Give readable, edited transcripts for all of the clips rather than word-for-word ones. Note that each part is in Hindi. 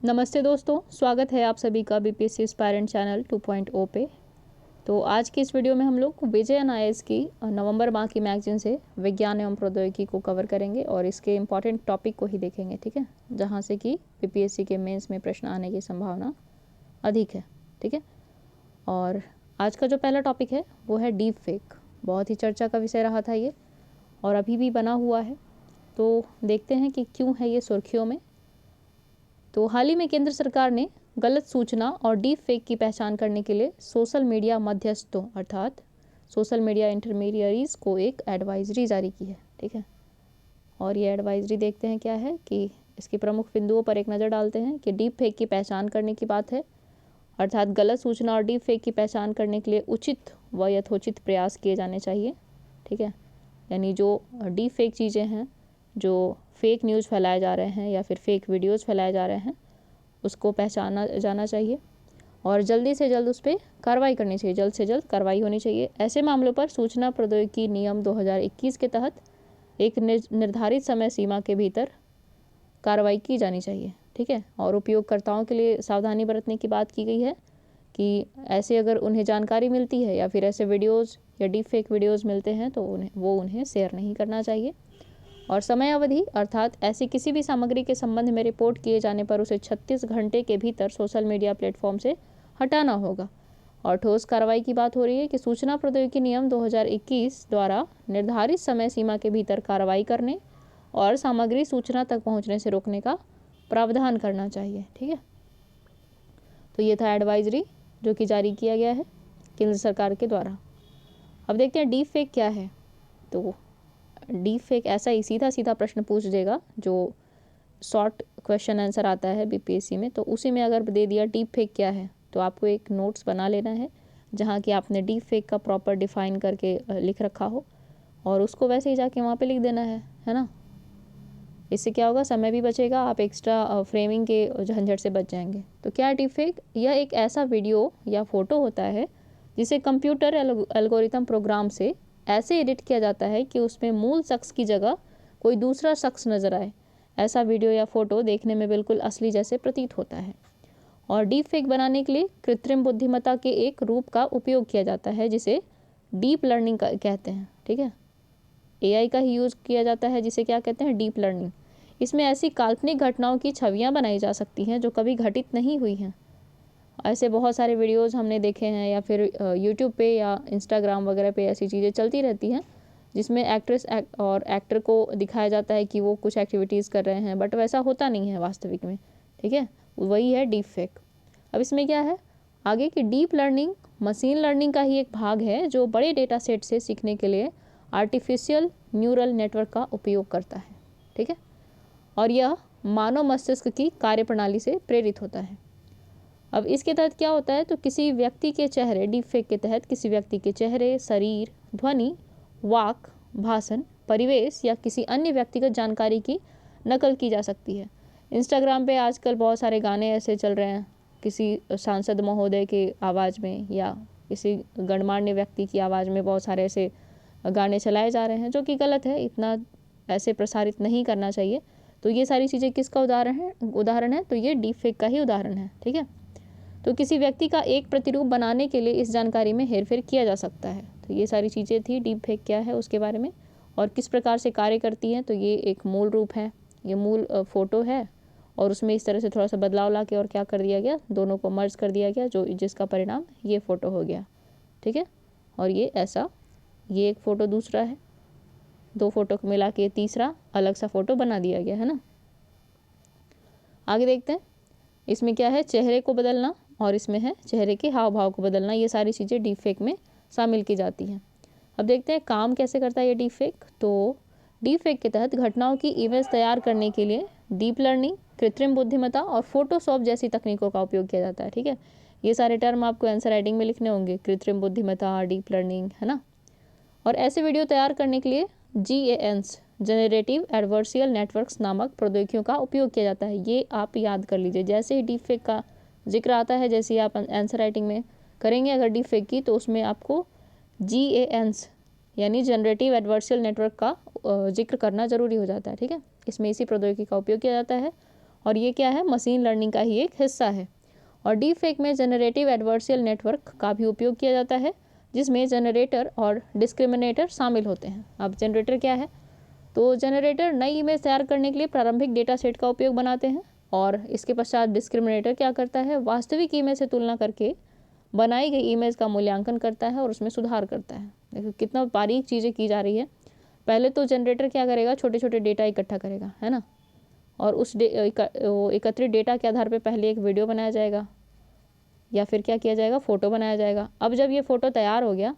नमस्ते दोस्तों, स्वागत है आप सभी का बीपीएससी एस्पायरेंट चैनल 2.0 पे। तो आज की इस वीडियो में हम लोग विजयन आईएएस की नवंबर माह की मैगजीन से विज्ञान एवं प्रौद्योगिकी को कवर करेंगे और इसके इम्पॉर्टेंट टॉपिक को ही देखेंगे, ठीक है, जहाँ से कि बीपीएससी के मेंस में प्रश्न आने की संभावना अधिक है, ठीक है। और आज का जो पहला टॉपिक है वो है डीप फेक। बहुत ही चर्चा का विषय रहा था ये और अभी भी बना हुआ है, तो देखते हैं कि क्यों है ये सुर्खियों में। तो हाल ही में केंद्र सरकार ने गलत सूचना और डीप फेक की पहचान करने के लिए सोशल मीडिया मध्यस्थों अर्थात सोशल मीडिया इंटरमीडियरीज को एक एडवाइजरी जारी की है, ठीक है। और ये एडवाइजरी देखते हैं क्या है कि इसके प्रमुख बिंदुओं पर एक नज़र डालते हैं कि डीप फेक की पहचान करने की बात है, अर्थात गलत सूचना और डीप फेक की पहचान करने के लिए उचित व यथोचित प्रयास किए जाने चाहिए, ठीक है। यानी जो डीप फेक चीज़ें हैं, जो फेक न्यूज़ फैलाए जा रहे हैं या फिर फेक वीडियोज़ फैलाए जा रहे हैं, उसको पहचाना जाना चाहिए और जल्दी से जल्द उस पर कार्रवाई करनी चाहिए, जल्द से जल्द कार्रवाई होनी चाहिए। ऐसे मामलों पर सूचना प्रौद्योगिकी नियम 2021 के तहत एक निर्धारित समय सीमा के भीतर कार्रवाई की जानी चाहिए, ठीक है। और उपयोगकर्ताओं के लिए सावधानी बरतने की बात की गई है कि ऐसे अगर उन्हें जानकारी मिलती है या फिर ऐसे वीडियोज़ या डीप फेक वीडियोज़ मिलते हैं तो उन्हें शेयर नहीं करना चाहिए। और समय अवधि अर्थात ऐसी किसी भी सामग्री के संबंध में रिपोर्ट किए जाने पर उसे 36 घंटे के भीतर सोशल मीडिया प्लेटफॉर्म से हटाना होगा। और ठोस कार्रवाई की बात हो रही है कि सूचना प्रौद्योगिकी नियम 2021 द्वारा निर्धारित समय सीमा के भीतर कार्रवाई करने और सामग्री सूचना तक पहुंचने से रोकने का प्रावधान करना चाहिए, ठीक है। तो ये था एडवाइजरी जो कि जारी किया गया है केंद्र सरकार के द्वारा। अब देखते हैं डीप फेक क्या है। तो डीप फेक ऐसा ही सीधा सीधा प्रश्न पूछ देगा, जो शॉर्ट क्वेश्चन आंसर आता है बीपीएससी में, तो उसी में अगर दे दिया डीप फेक क्या है तो आपको एक नोट्स बना लेना है जहाँ कि आपने डीप फेक का प्रॉपर डिफाइन करके लिख रखा हो और उसको वैसे ही जाके वहाँ पे लिख देना है ना। इससे क्या होगा, समय भी बचेगा, आप एक्स्ट्रा फ्रेमिंग के झंझट से बच जाएंगे। तो क्या है डीप फेक? यह एक ऐसा वीडियो या फोटो होता है जिसे कंप्यूटर एल्गोरिथम प्रोग्राम से ऐसे एडिट किया जाता है कि उसमें मूल शख्स की जगह कोई दूसरा शख्स नजर आए। ऐसा वीडियो या फोटो देखने में बिल्कुल असली जैसे प्रतीत होता है। और डीप फेक बनाने के लिए कृत्रिम बुद्धिमत्ता के एक रूप का उपयोग किया जाता है जिसे डीप लर्निंग कहते हैं, ठीक है। एआई का ही यूज़ किया जाता है जिसे क्या कहते हैं, डीप लर्निंग। इसमें ऐसी काल्पनिक घटनाओं की छवियाँ बनाई जा सकती हैं जो कभी घटित नहीं हुई हैं। ऐसे बहुत सारे वीडियोज़ हमने देखे हैं या फिर यूट्यूब पे या इंस्टाग्राम वगैरह पे ऐसी चीज़ें चलती रहती हैं जिसमें एक्ट्रेस और एक्टर को दिखाया जाता है कि वो कुछ एक्टिविटीज़ कर रहे हैं, बट वैसा होता नहीं है वास्तविक में, ठीक है। वही है डीप फेक। अब इसमें क्या है आगे कि डीप लर्निंग मशीन लर्निंग का ही एक भाग है जो बड़े डेटा सेट से सीखने के लिए आर्टिफिशियल न्यूरल नेटवर्क का उपयोग करता है, ठीक है। और यह मानव मस्तिष्क की कार्यप्रणाली से प्रेरित होता है। अब इसके तहत क्या होता है, तो किसी व्यक्ति के चेहरे, डीप फेक के तहत किसी व्यक्ति के चेहरे, शरीर, ध्वनि, वाक, भाषण, परिवेश या किसी अन्य व्यक्तिगत जानकारी की नकल की जा सकती है। इंस्टाग्राम पे आजकल बहुत सारे गाने ऐसे चल रहे हैं किसी सांसद महोदय के आवाज़ में या किसी गणमान्य व्यक्ति की आवाज़ में बहुत सारे ऐसे गाने चलाए जा रहे हैं जो कि गलत है, इतना ऐसे प्रसारित नहीं करना चाहिए। तो ये सारी चीज़ें किसका उदाहरण है, तो ये डीप फेक का ही उदाहरण है, ठीक है। तो किसी व्यक्ति का एक प्रतिरूप बनाने के लिए इस जानकारी में हेरफेर किया जा सकता है। तो ये सारी चीज़ें थी डीप फेक क्या है उसके बारे में और किस प्रकार से कार्य करती हैं। तो ये एक मूल रूप है, ये मूल फोटो है और उसमें इस तरह से थोड़ा सा बदलाव ला के और क्या कर दिया गया, दोनों को मर्ज कर दिया गया, जो जिसका परिणाम ये फ़ोटो हो गया, ठीक है। और ये ऐसा, ये एक फ़ोटो दूसरा है, दो फोटो को मिला के तीसरा अलग सा फ़ोटो बना दिया गया है ना। आगे देखते हैं, इसमें क्या है, चेहरे को बदलना और इसमें है चेहरे के हाव भाव को बदलना। ये सारी चीज़ें डीप फेक में शामिल की जाती हैं। अब देखते हैं काम कैसे करता है ये डीप फेक। तो डीप फेक के तहत घटनाओं की इमेज तैयार करने के लिए डीप लर्निंग, कृत्रिम बुद्धिमत्ता और फोटोशॉप जैसी तकनीकों का उपयोग किया जाता है, ठीक है। ये सारे टर्म आपको आंसर राइटिंग में लिखने होंगे, कृत्रिम बुद्धिमत्ता, डीप लर्निंग, है ना। और ऐसे वीडियो तैयार करने के लिए GANs जनरेटिव एडवर्सियल नेटवर्क्स नामक प्रौद्योगिकियों का उपयोग किया जाता है। ये आप याद कर लीजिए, जैसे ही डीप फेक का जिक्र आता है, जैसे ही आप आंसर राइटिंग में करेंगे अगर डीप फेक की, तो उसमें आपको GANs यानी जनरेटिव एडवर्सियल नेटवर्क का जिक्र करना जरूरी हो जाता है, ठीक है। इसमें इसी प्रौद्योगिकी का उपयोग किया जाता है और ये क्या है, मशीन लर्निंग का ही एक हिस्सा है। और डीप फेक में जनरेटिव एडवर्सियल नेटवर्क का भी उपयोग किया जाता है, जिसमें जनरेटर और डिस्क्रिमिनेटर शामिल होते हैं। अब जनरेटर क्या है, तो जनरेटर नई इमेज तैयार करने के लिए प्रारंभिक डेटा सेट का उपयोग बनाते हैं, और इसके पश्चात डिस्क्रिमिनेटर क्या करता है, वास्तविक इमेज से तुलना करके बनाई गई इमेज का मूल्यांकन करता है और उसमें सुधार करता है। देखो कितना बारीक चीज़ें की जा रही है। पहले तो जनरेटर क्या करेगा, छोटे छोटे डेटा इकट्ठा करेगा, है ना, और उस एकत्रित डेटा के आधार पर पहले एक वीडियो बनाया जाएगा, या फिर क्या किया जाएगा, फ़ोटो बनाया जाएगा। अब जब ये फ़ोटो तैयार हो गया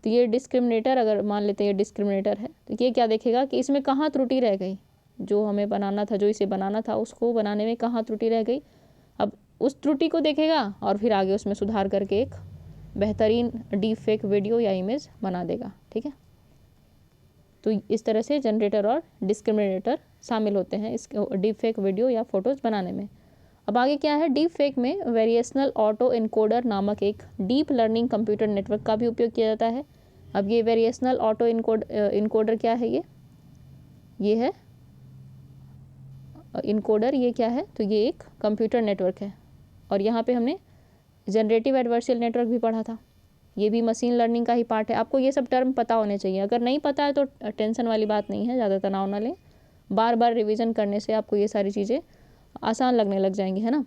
तो ये डिस्क्रिमिनेटर, अगर मान लेते हैं ये डिस्क्रिमिनेटर है, तो ये क्या देखेगा कि इसमें कहाँ त्रुटि रह गई, जो हमें बनाना था, जो इसे बनाना था, उसको बनाने में कहाँ त्रुटि रह गई। अब उस त्रुटि को देखेगा और फिर आगे उसमें सुधार करके एक बेहतरीन डीप फेक वीडियो या इमेज बना देगा। ठीक है, तो इस तरह से जनरेटर और डिस्क्रिमिनेटर शामिल होते हैं इस डीप फेक वीडियो या फोटोज़ बनाने में। अब आगे क्या है, डीप फेक में वेरिएशनल ऑटो इनकोडर नामक एक डीप लर्निंग कंप्यूटर नेटवर्क का भी उपयोग किया जाता है। अब ये वेरिएशनल ऑटो इनकोडर क्या है, ये है इनकोडर, ये क्या है, तो ये एक कंप्यूटर नेटवर्क है। और यहाँ पे हमने जनरेटिव एडवर्सियल नेटवर्क भी पढ़ा था, ये भी मशीन लर्निंग का ही पार्ट है। आपको ये सब टर्म पता होने चाहिए, अगर नहीं पता है तो टेंशन वाली बात नहीं है, ज़्यादा तनाव ना लें, बार बार रिवीजन करने से आपको ये सारी चीज़ें आसान लगने लग जाएंगी, है ना।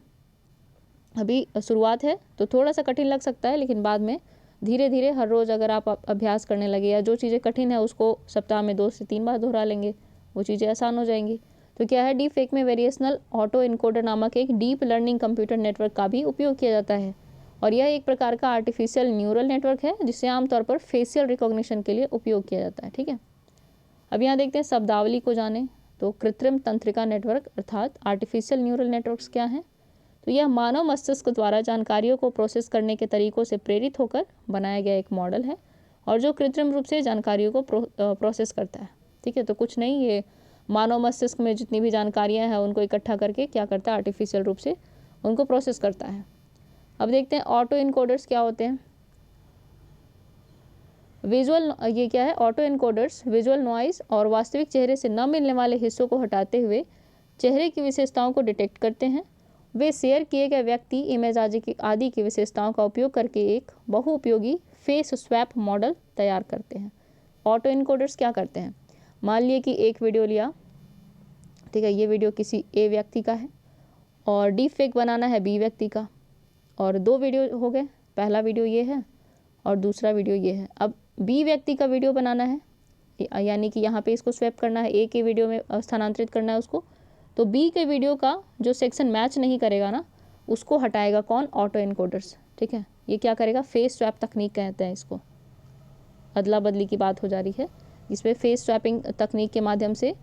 अभी शुरुआत है तो थोड़ा सा कठिन लग सकता है, लेकिन बाद में धीरे धीरे हर रोज़ अगर आप अभ्यास करने लगे, या जो चीज़ें कठिन है उसको सप्ताह में 2 से 3 बार दोहरा लेंगे, वो चीज़ें आसान हो जाएंगी। तो क्या है, डीप फेक में वेरिएशनल ऑटो इनकोडर नामक एक डीप लर्निंग कंप्यूटर नेटवर्क का भी उपयोग किया जाता है। और यह एक प्रकार का आर्टिफिशियल न्यूरल नेटवर्क है, जिसे आमतौर पर फेशियल रिकॉग्निशन के लिए उपयोग किया जाता है। ठीक है, अब यहाँ देखते हैं शब्दावली को जाने। तो कृत्रिम तंत्रिका नेटवर्क अर्थात आर्टिफिशियल न्यूरल नेटवर्क्स क्या हैं, तो यह मानव मस्तिष्क द्वारा जानकारियों को प्रोसेस करने के तरीकों से प्रेरित होकर बनाया गया एक मॉडल है, और जो कृत्रिम रूप से जानकारियों को प्रोसेस करता है। ठीक है, तो कुछ नहीं, ये मानव मस्तिष्क में जितनी भी जानकारियाँ हैं उनको इकट्ठा करके क्या करता है, आर्टिफिशियल रूप से उनको प्रोसेस करता है। अब देखते हैं ऑटो इनकोडर्स क्या होते हैं। विजुअल, ये क्या है, ऑटो इनकोडर्स विजुअल नॉइस और वास्तविक चेहरे से न मिलने वाले हिस्सों को हटाते हुए चेहरे की विशेषताओं को डिटेक्ट करते हैं। वे शेयर किए गए व्यक्ति, इमेज आदि की विशेषताओं का उपयोग करके एक बहुउपयोगी फेस स्वैप मॉडल तैयार करते हैं। ऑटो इनकोडर्स क्या करते हैं, मान लिए कि एक वीडियो लिया, ठीक है, ये वीडियो किसी ए व्यक्ति का है और डीप फेक बनाना है बी व्यक्ति का, और 2 वीडियो हो गए, पहला वीडियो ये है और दूसरा वीडियो ये है। अब बी व्यक्ति का वीडियो बनाना है, यानी कि यहाँ पे इसको स्वैप करना है, ए के वीडियो में स्थानांतरित करना है उसको, तो बी के वीडियो का जो सेक्शन मैच नहीं करेगा ना, उसको हटाएगा कौन, ऑटो इनकोडर्स। ठीक है, ये क्या करेगा, फेस स्वैप तकनीक कहते हैं इसको, अदला बदली की बात हो जा रही है, जिसमें फेस स्वैपिंग तकनीक के माध्यम से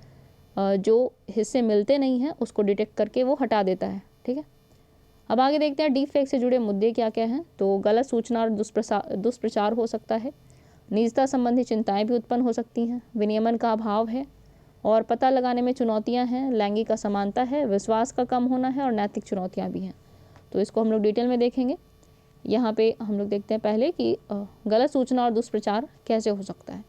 जो हिस्से मिलते नहीं हैं उसको डिटेक्ट करके वो हटा देता है। ठीक है, अब आगे देखते हैं डीप फेक से जुड़े मुद्दे क्या क्या हैं। तो गलत सूचना और दुष्प्रचार हो सकता है, निजता संबंधी चिंताएं भी उत्पन्न हो सकती हैं, विनियमन का अभाव है और पता लगाने में चुनौतियां हैं, लैंगिक असमानता है, विश्वास का कम होना है और नैतिक चुनौतियां भी हैं। तो इसको हम लोग डिटेल में देखेंगे। यहाँ पे हम लोग देखते हैं पहले कि गलत सूचना और दुष्प्रचार कैसे हो सकता है।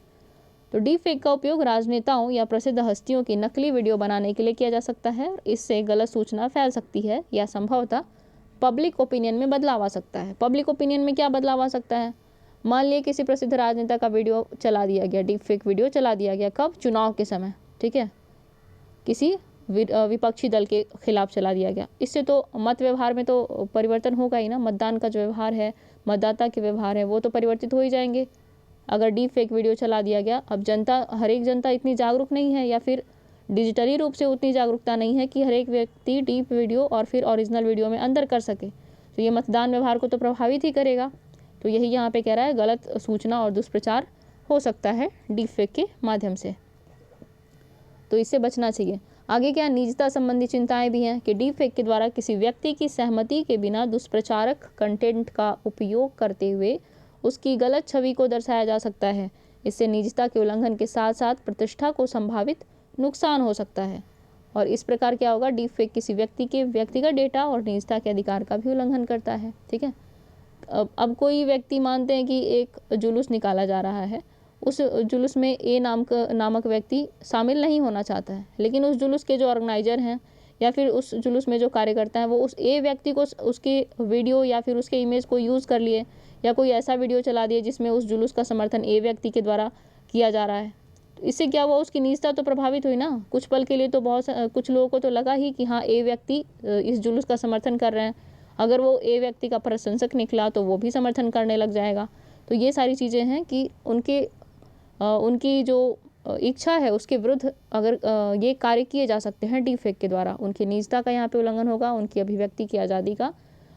तो डीप फेक का उपयोग राजनेताओं या प्रसिद्ध हस्तियों की नकली वीडियो बनाने के लिए किया जा सकता है। इससे गलत सूचना फैल सकती है या संभवतः पब्लिक ओपिनियन में बदलाव आ सकता है। पब्लिक ओपिनियन में क्या बदलाव आ सकता है, मान लिए किसी प्रसिद्ध राजनेता का वीडियो चला दिया गया, डीप फेक वीडियो चला दिया गया, कब, चुनाव के समय। ठीक है, किसी विपक्षी दल के खिलाफ चला दिया गया, इससे तो मत व्यवहार में तो परिवर्तन होगा ही ना, मतदान का जो व्यवहार है, मतदाता के व्यवहार है, वो तो परिवर्तित हो ही जाएंगे अगर डीप फेक वीडियो चला दिया गया। अब जनता, हर एक जनता इतनी जागरूक नहीं है, या फिर डिजिटली रूप से उतनी जागरूकता नहीं है कि हर एक व्यक्ति डीप वीडियो और फिर ओरिजिनल वीडियो में अंतर कर सके, तो ये मतदान व्यवहार को तो प्रभावित ही करेगा। तो यही यहाँ पे कह रहा है, गलत सूचना और दुष्प्रचार हो सकता है डीप फेक के माध्यम से, तो इससे बचना चाहिए। आगे क्या, निजता संबंधी चिंताएं भी हैं कि डीप फेक के द्वारा किसी व्यक्ति की सहमति के बिना दुष्प्रचारक कंटेंट का उपयोग करते हुए उसकी गलत छवि को दर्शाया जा सकता है। इससे निजता के उल्लंघन के साथ साथ प्रतिष्ठा को संभावित नुकसान हो सकता है, और इस प्रकार क्या होगा, डीप फेक किसी व्यक्ति के व्यक्तिगत डेटा और निजता के अधिकार का भी उल्लंघन करता है। ठीक है, अब कोई व्यक्ति मानते हैं कि एक जुलूस निकाला जा रहा है, उस जुलूस में ए नामक व्यक्ति शामिल नहीं होना चाहता है, लेकिन उस जुलूस के जो ऑर्गेनाइजर हैं या फिर उस जुलूस में जो कार्यकर्ता हैं वो उस ए व्यक्ति को उसके वीडियो या फिर उसके इमेज को यूज़ कर लिए, या कोई ऐसा वीडियो चला दिए जिसमें उस जुलूस का समर्थन ए व्यक्ति के द्वारा किया जा रहा है, तो इससे क्या हुआ, उसकी निजता तो प्रभावित हुई ना। कुछ पल के लिए तो कुछ लोगों को तो लगा ही कि हाँ ए व्यक्ति इस जुलूस का समर्थन कर रहे हैं। अगर वो ए व्यक्ति का प्रशंसक निकला तो वो भी समर्थन करने लग जाएगा। तो ये सारी चीज़ें हैं कि उनकी जो इच्छा है उसके विरुद्ध अगर ये कार्य किए जा सकते हैं डीप फेक के द्वारा, उनकी निजता का यहाँ पे उल्लंघन होगा, उनकी अभिव्यक्ति की आज़ादी का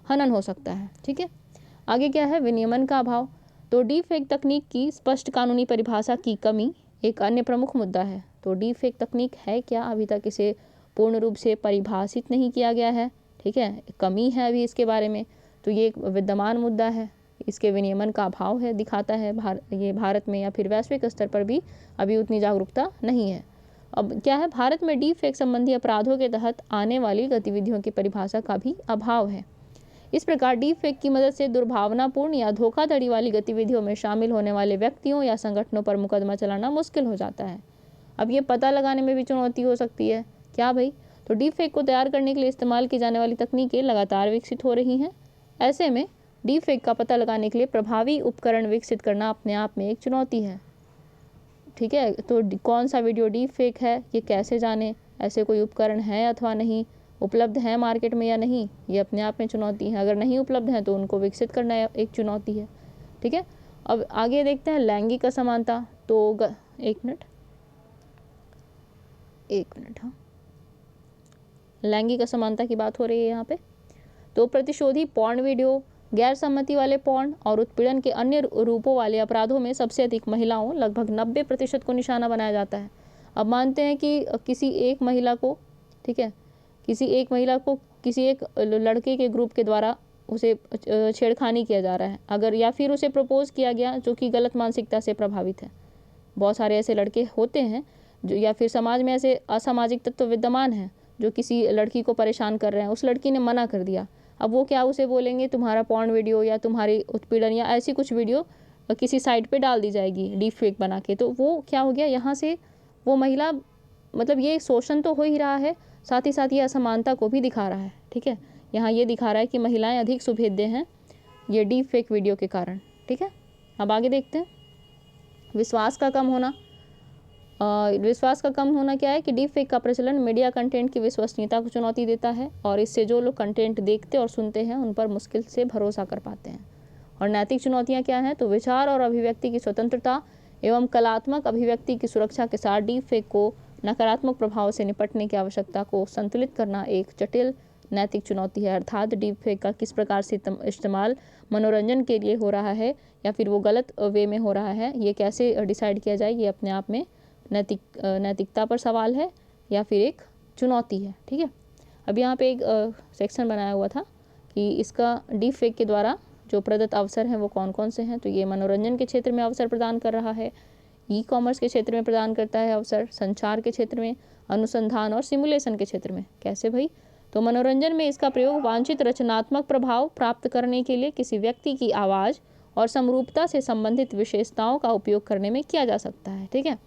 हनन हो सकता है। ठीक है, आगे क्या है, विनियमन का अभाव। तो डीप फेक तकनीक की स्पष्ट कानूनी परिभाषा की कमी एक अन्य प्रमुख मुद्दा है। तो डीप फेक तकनीक है क्या, अभी तक इसे पूर्ण रूप से परिभाषित नहीं किया गया है। ठीक है, कमी है अभी इसके बारे में, तो ये एक विद्यमान मुद्दा है। इसके विनियमन का अभाव है, दिखाता है ये भारत में या फिर वैश्विक स्तर पर भी अभी उतनी जागरूकता नहीं है। अब क्या है, भारत में डीप फेक संबंधी अपराधों के तहत आने वाली गतिविधियों की परिभाषा का भी अभाव है। इस प्रकार डीप फेक की मदद से दुर्भावनापूर्ण या धोखाधड़ी वाली गतिविधियों में शामिल होने वाले व्यक्तियों या संगठनों पर मुकदमा चलाना मुश्किल हो जाता है। अब ये पता लगाने में भी चुनौती हो सकती है। क्या भाई, तो डीप फेक को तैयार करने के लिए इस्तेमाल की जाने वाली तकनीकें लगातार विकसित हो रही हैं। ऐसे में डीप फेक का पता लगाने के लिए प्रभावी उपकरण विकसित करना अपने आप में एक चुनौती है। ठीक है, तो कौन सा वीडियो डीप फेक है ये कैसे जाने, ऐसे कोई उपकरण है अथवा नहीं, उपलब्ध है मार्केट में या नहीं, ये अपने आप में चुनौती है। अगर नहीं उपलब्ध है तो उनको विकसित करना एक चुनौती है। ठीक है, अब आगे देखते हैं लैंगिक असमानता। तो एक मिनट हाँ, लैंगिक असमानता की बात हो रही है यहाँ पे। तो प्रतिशोधी पॉर्न वीडियो, गैर सम्मति वाले पॉर्न और उत्पीड़न के अन्य रूपों वाले अपराधों में सबसे अधिक महिलाओं, लगभग 90% को निशाना बनाया जाता है। अब मानते हैं कि किसी एक महिला को, ठीक है, किसी एक लड़के के ग्रुप के द्वारा उसे छेड़खानी किया जा रहा है, अगर या फिर उसे प्रपोज किया गया जो कि गलत मानसिकता से प्रभावित है। बहुत सारे ऐसे लड़के होते हैं जो, या फिर समाज में ऐसे असामाजिक तत्व विद्यमान हैं जो किसी लड़की को परेशान कर रहे हैं, उस लड़की ने मना कर दिया। अब वो क्या उसे बोलेंगे, तुम्हारा पॉर्न वीडियो या तुम्हारी उत्पीड़न या ऐसी कुछ वीडियो किसी साइट पे डाल दी जाएगी डीप फेक बना के। तो वो क्या हो गया, यहाँ से वो महिला, मतलब ये शोषण तो हो ही रहा है, साथ ही साथ ये असमानता को भी दिखा रहा है। ठीक है, यहाँ ये दिखा रहा है कि महिलाएं अधिक सुभेद्य हैं ये डीप फेक वीडियो के कारण। ठीक है, अब आगे देखते हैं विश्वास का कम होना। विश्वास का कम होना क्या है कि डीप फेक का प्रचलन मीडिया कंटेंट की विश्वसनीयता को चुनौती देता है, और इससे जो लोग कंटेंट देखते और सुनते हैं उन पर मुश्किल से भरोसा कर पाते हैं। और नैतिक चुनौतियां क्या हैं, तो विचार और अभिव्यक्ति की स्वतंत्रता एवं कलात्मक अभिव्यक्ति की सुरक्षा के साथ डीप फेक को नकारात्मक प्रभाव से निपटने की आवश्यकता को संतुलित करना एक जटिल नैतिक चुनौती है। अर्थात डीप फेक का किस प्रकार से इस्तेमाल मनोरंजन के लिए हो रहा है या फिर वो गलत वे में हो रहा है, ये कैसे डिसाइड किया जाए, ये अपने आप में नैतिकता पर सवाल है या फिर एक चुनौती है। ठीक है, अब यहाँ पे एक सेक्शन बनाया हुआ था कि इसका डीप फेक के द्वारा जो प्रदत्त अवसर हैं वो कौन कौन से हैं। तो ये मनोरंजन के क्षेत्र में अवसर प्रदान कर रहा है, ई कॉमर्स के क्षेत्र में प्रदान करता है अवसर, संचार के क्षेत्र में, अनुसंधान और सिमुलेशन के क्षेत्र में। कैसे भाई, तो मनोरंजन में इसका प्रयोग वांछित रचनात्मक प्रभाव प्राप्त करने के लिए किसी व्यक्ति की आवाज़ और समरूपता से संबंधित विशेषताओं का उपयोग करने में किया जा सकता है। ठीक है,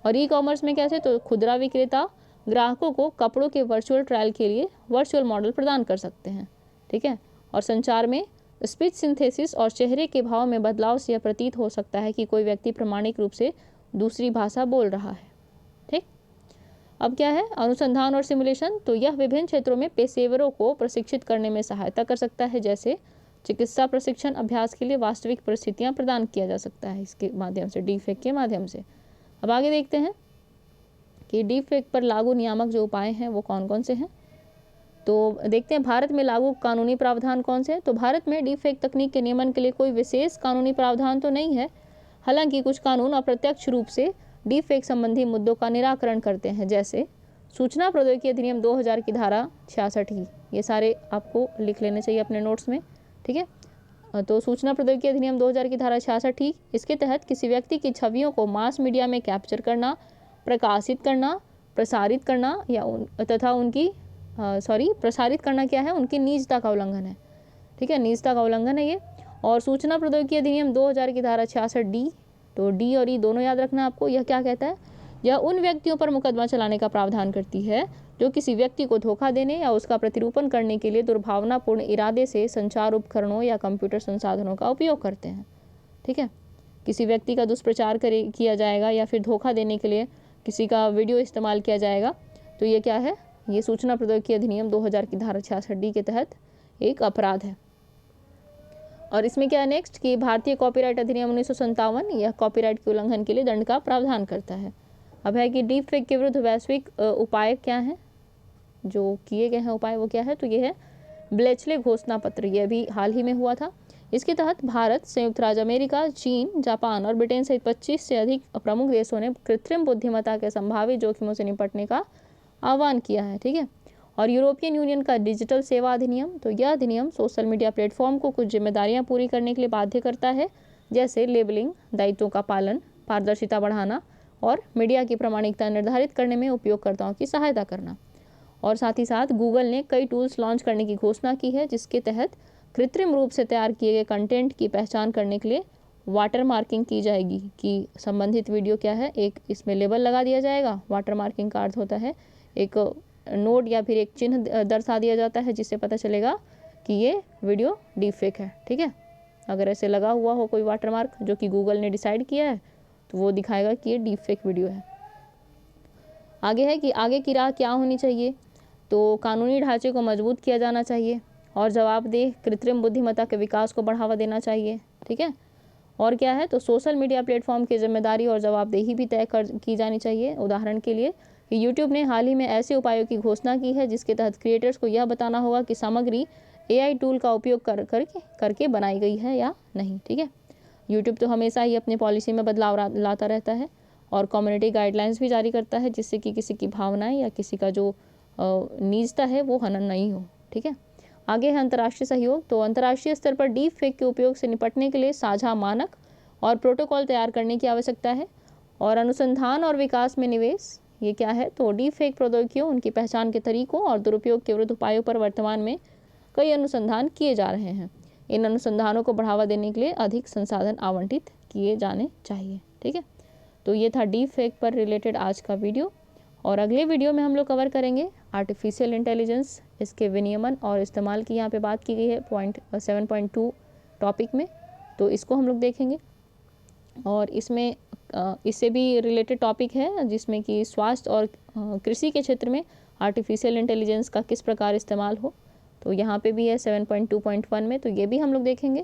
और ई कॉमर्स में कैसे, तो खुदरा विक्रेता ग्राहकों को कपड़ों के वर्चुअल ट्रायल के लिए वर्चुअल मॉडल प्रदान कर सकते हैं। ठीक है, और संचार में स्पीच सिंथेसिस और चेहरे के भाव में बदलाव से यह प्रतीत हो सकता है कि कोई व्यक्ति प्रामाणिक रूप से दूसरी भाषा बोल रहा है। ठीक, अब क्या है अनुसंधान और सिमुलेशन, तो यह विभिन्न क्षेत्रों में पेशेवरों को प्रशिक्षित करने में सहायता कर सकता है, जैसे चिकित्सा प्रशिक्षण अभ्यास के लिए वास्तविक परिस्थितियां प्रदान किया जा सकता है इसके माध्यम से, डीप फेक के माध्यम से। अब आगे देखते हैं कि डीप फेक पर लागू नियामक जो उपाय हैं वो कौन कौन से हैं। तो देखते हैं भारत में लागू कानूनी प्रावधान कौन से हैं। तो भारत में डीप फेक तकनीक के नियमन के लिए कोई विशेष कानूनी प्रावधान तो नहीं है, हालांकि कुछ कानून अप्रत्यक्ष रूप से डीप फेक संबंधी मुद्दों का निराकरण करते हैं, जैसे सूचना प्रौद्योगिकी अधिनियम 2000 की धारा 66। ये सारे आपको लिख लेने चाहिए अपने नोट्स में। ठीक है, तो सूचना प्रौद्योगिकी अधिनियम 2000 की धारा 66, इसके तहत किसी व्यक्ति की छवियों को मास मीडिया में कैप्चर करना, प्रकाशित करना, प्रसारित करना या तथा उनकी प्रसारित करना क्या है, उनकी निजता का उल्लंघन है। ठीक है, निजता का उल्लंघन है ये। और सूचना प्रौद्योगिकी अधिनियम 2000 की धारा 66D, तो डी और ई दोनों याद रखना आपको। यह क्या कहता है, यह उन व्यक्तियों पर मुकदमा चलाने का प्रावधान करती है जो किसी व्यक्ति को धोखा देने या उसका प्रतिरूपण करने के लिए दुर्भावनापूर्ण इरादे से संचार उपकरणों या कंप्यूटर संसाधनों का उपयोग करते हैं। ठीक है, किसी व्यक्ति का दुष्प्रचार किया जाएगा या फिर धोखा देने के लिए किसी का वीडियो इस्तेमाल किया जाएगा, तो ये क्या है, ये सूचना प्रौद्योगिकी अधिनियम 2000 की धारा 66D के तहत एक अपराध है। और इसमें क्या है नेक्स्ट कि भारतीय कॉपीराइट अधिनियम 1957 यह कॉपीराइट के उल्लंघन के लिए दंड का प्रावधान करता है। अब है कि डीप फेक के विरुद्ध वैश्विक उपाय क्या है, जो किए गए हैं उपाय वो क्या है, तो ये है ब्लेचले घोषणा पत्र। ये अभी हाल ही में हुआ था। इसके तहत भारत, संयुक्त राज्य अमेरिका, चीन, जापान और ब्रिटेन सहित 25 से अधिक प्रमुख देशों ने कृत्रिम बुद्धिमत्ता के संभावित जोखिमों से निपटने का आह्वान किया है। ठीक है, और यूरोपियन यूनियन का डिजिटल सेवा अधिनियम, तो यह अधिनियम सोशल मीडिया प्लेटफॉर्म को कुछ जिम्मेदारियां पूरी करने के लिए बाध्य करता है, जैसे लेबलिंग, दायित्वों का पालन, पारदर्शिता बढ़ाना और मीडिया की प्रामाणिकता निर्धारित करने में उपयोगकर्ताओं की सहायता करना। और साथ ही साथ गूगल ने कई टूल्स लॉन्च करने की घोषणा की है, जिसके तहत कृत्रिम रूप से तैयार किए गए कंटेंट की पहचान करने के लिए वाटर मार्किंग की जाएगी कि संबंधित वीडियो क्या है, एक इसमें लेबल लगा दिया जाएगा। वाटर मार्किंग का अर्थ होता है एक नोट या फिर एक चिन्ह दर्शा दिया जाता है, जिससे पता चलेगा कि ये वीडियो डीप फेक है। ठीक है, अगर ऐसे लगा हुआ हो कोई वाटर मार्क जो कि गूगल ने डिसाइड किया है, तो वो दिखाएगा कि ये डीप फेक वीडियो है। आगे है कि आगे की राह क्या होनी चाहिए, तो कानूनी ढांचे को मजबूत किया जाना चाहिए और जवाबदेह कृत्रिम बुद्धिमत्ता के विकास को बढ़ावा देना चाहिए। ठीक है, और क्या है, तो सोशल मीडिया प्लेटफॉर्म की जिम्मेदारी और जवाबदेही भी तय की जानी चाहिए। उदाहरण के लिए यूट्यूब ने हाल ही में ऐसे उपायों की घोषणा की है, जिसके तहत क्रिएटर्स को यह बताना होगा कि सामग्री AI टूल का उपयोग करके बनाई गई है या नहीं। ठीक है, यूट्यूब तो हमेशा ही अपनी पॉलिसी में बदलाव लाता रहता है और कम्युनिटी गाइडलाइंस भी जारी करता है, जिससे कि किसी की भावनाएं या किसी का जो निजता है वो हनन नहीं हो। ठीक है, आगे है अंतर्राष्ट्रीय सहयोग। तो अंतर्राष्ट्रीय स्तर पर डीप फेक के उपयोग से निपटने के लिए साझा मानक और प्रोटोकॉल तैयार करने की आवश्यकता है। और अनुसंधान और विकास में निवेश, ये क्या है, तो डीप फेक प्रौद्योगिकियों, उनकी पहचान के तरीकों और दुरुपयोग के विरुद्ध उपायों पर वर्तमान में कई अनुसंधान किए जा रहे हैं। इन अनुसंधानों को बढ़ावा देने के लिए अधिक संसाधन आवंटित किए जाने चाहिए। ठीक है, तो ये था डीप फेक पर रिलेटेड आज का वीडियो। और अगले वीडियो में हम लोग कवर करेंगे आर्टिफिशियल इंटेलिजेंस, इसके विनियमन और इस्तेमाल की यहाँ पे बात की गई है 7.2 टॉपिक में, तो इसको हम लोग देखेंगे। और इसमें इससे भी रिलेटेड टॉपिक है, जिसमें कि स्वास्थ्य और कृषि के क्षेत्र में आर्टिफिशियल इंटेलिजेंस का किस प्रकार इस्तेमाल हो, तो यहाँ पे भी है 7.2.1 में, तो ये भी हम लोग देखेंगे।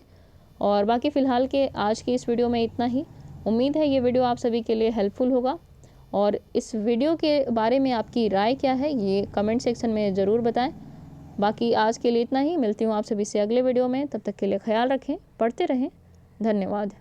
और बाकी फ़िलहाल के आज की इस वीडियो में इतना ही। उम्मीद है ये वीडियो आप सभी के लिए हेल्पफुल होगा। और इस वीडियो के बारे में आपकी राय क्या है, ये कमेंट सेक्शन में ज़रूर बताएं। बाकी आज के लिए इतना ही, मिलती हूँ आप सभी से अगले वीडियो में। तब तक के लिए ख्याल रखें, पढ़ते रहें। धन्यवाद।